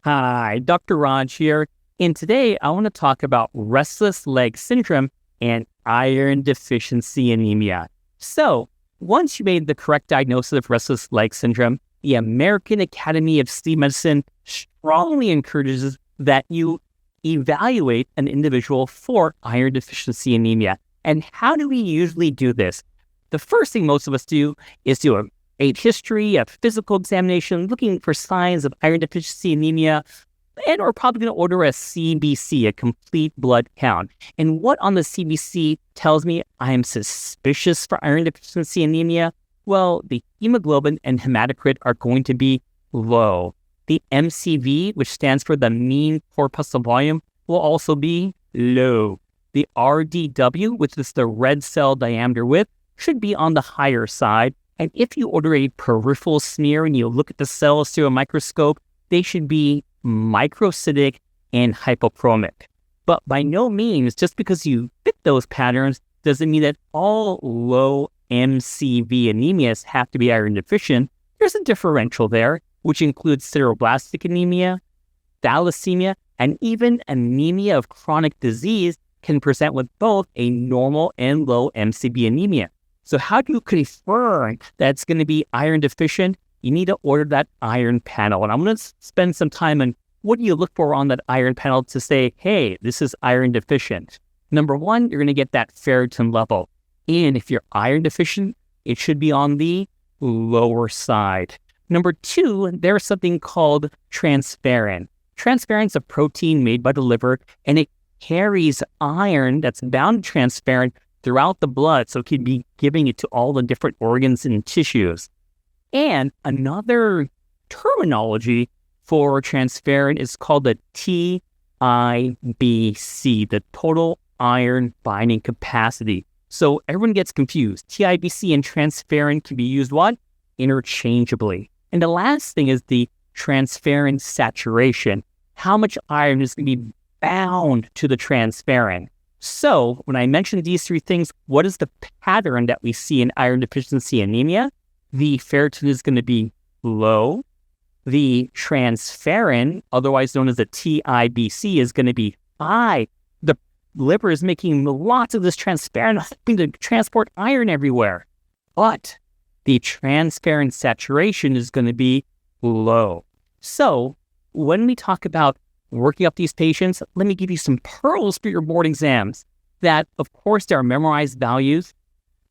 Hi, Dr. Raj here, and today I want to talk about restless leg syndrome and iron deficiency anemia. So, once you made the correct diagnosis of restless leg syndrome, the American Academy of Sleep Medicine strongly encourages that you evaluate an individual for iron deficiency anemia. And how do we usually do this? The first thing most of us do is do a history, a physical examination, looking for signs of iron deficiency anemia, and we're probably going to order a CBC, a complete blood count. And what on the CBC tells me I am suspicious for iron deficiency anemia? Well, the hemoglobin and hematocrit are going to be low. The MCV, which stands for the mean corpuscle volume, will also be low. The RDW, which is the red cell diameter width, should be on the higher side. And if you order a peripheral smear and you look at the cells through a microscope, they should be microcytic and hypochromic. But by no means, just because you fit those patterns, doesn't mean that all low MCV anemias have to be iron deficient. There's a differential there, which includes sideroblastic anemia, thalassemia, and even anemia of chronic disease can present with both a normal and low MCV anemia. So how do you confirm that it's going to be iron deficient? You need to order that iron panel. And I'm going to spend some time on what do you look for on that iron panel to say, hey, this is iron deficient. Number one, you're going to get that ferritin level. And if you're iron deficient, it should be on the lower side. Number two, there's something called transferrin. Transferrin is a protein made by the liver, and it carries iron that's bound to transferrin throughout the blood, so it can be giving it to all the different organs and tissues. And another terminology for transferrin is called the TIBC, the total iron binding capacity. So everyone gets confused. TIBC and transferrin can be used what? Interchangeably. And the last thing is the transferrin saturation. How much iron is going to be bound to the transferrin? So when I mentioned these three things, what is the pattern that we see in iron deficiency anemia? The ferritin is going to be low. The transferrin, otherwise known as the TIBC, is going to be high. The liver is making lots of this transferrin, helping to transport iron everywhere. But the transferrin saturation is going to be low. So when we talk about working up these patients, let me give you some pearls for your board exams that, of course, there are memorized values.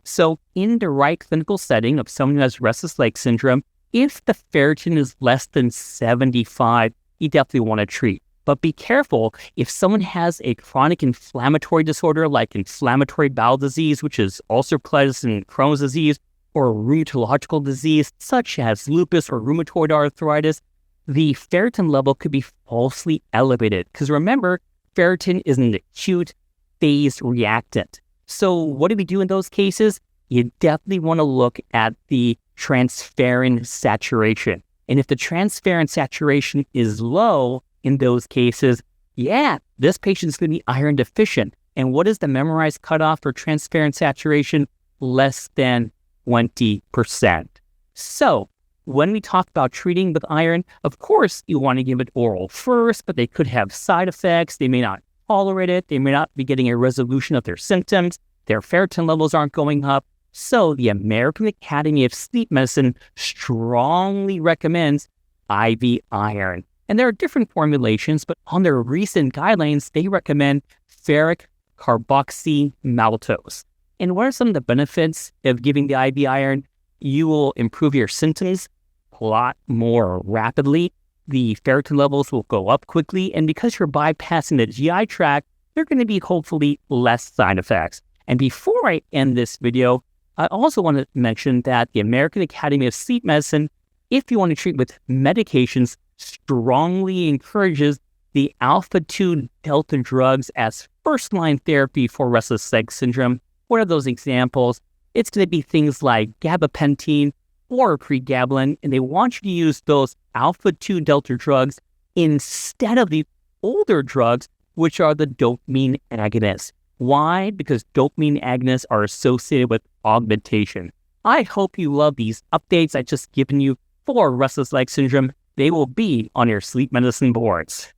So in the right clinical setting of someone who has restless leg syndrome, if the ferritin is less than 75, you definitely want to treat. But be careful if someone has a chronic inflammatory disorder like inflammatory bowel disease, which is ulcerative colitis and Crohn's disease, or rheumatological disease such as lupus or rheumatoid arthritis, the ferritin level could be falsely elevated. Because remember, ferritin is an acute phase reactant. So what do we do in those cases? You definitely want to look at the transferrin saturation. And if the transferrin saturation is low in those cases, this patient's going to be iron deficient. And what is the memorized cutoff for transferrin saturation? Less than 20%. So when we talk about treating with iron, of course, you want to give it oral first, but they could have side effects. They may not tolerate it. They may not be getting a resolution of their symptoms. Their ferritin levels aren't going up. So the American Academy of Sleep Medicine strongly recommends IV iron. And there are different formulations, but on their recent guidelines, they recommend ferric carboxymaltose. And what are some of the benefits of giving the IV iron? You will improve your symptoms a lot more rapidly. The ferritin levels will go up quickly. And because you're bypassing the GI tract, there are going to be hopefully less side effects. And before I end this video, I also want to mention that the American Academy of Sleep Medicine, if you want to treat with medications, strongly encourages the alpha-2 delta drugs as first-line therapy for restless leg syndrome. What are those examples? It's going to be things like gabapentin or pregabalin, and they want you to use those alpha-2 delta drugs instead of the older drugs, which are the dopamine agonists. Why? Because dopamine agonists are associated with augmentation. I hope you love these updates I've just given you for restless leg syndrome they will be on your sleep medicine boards.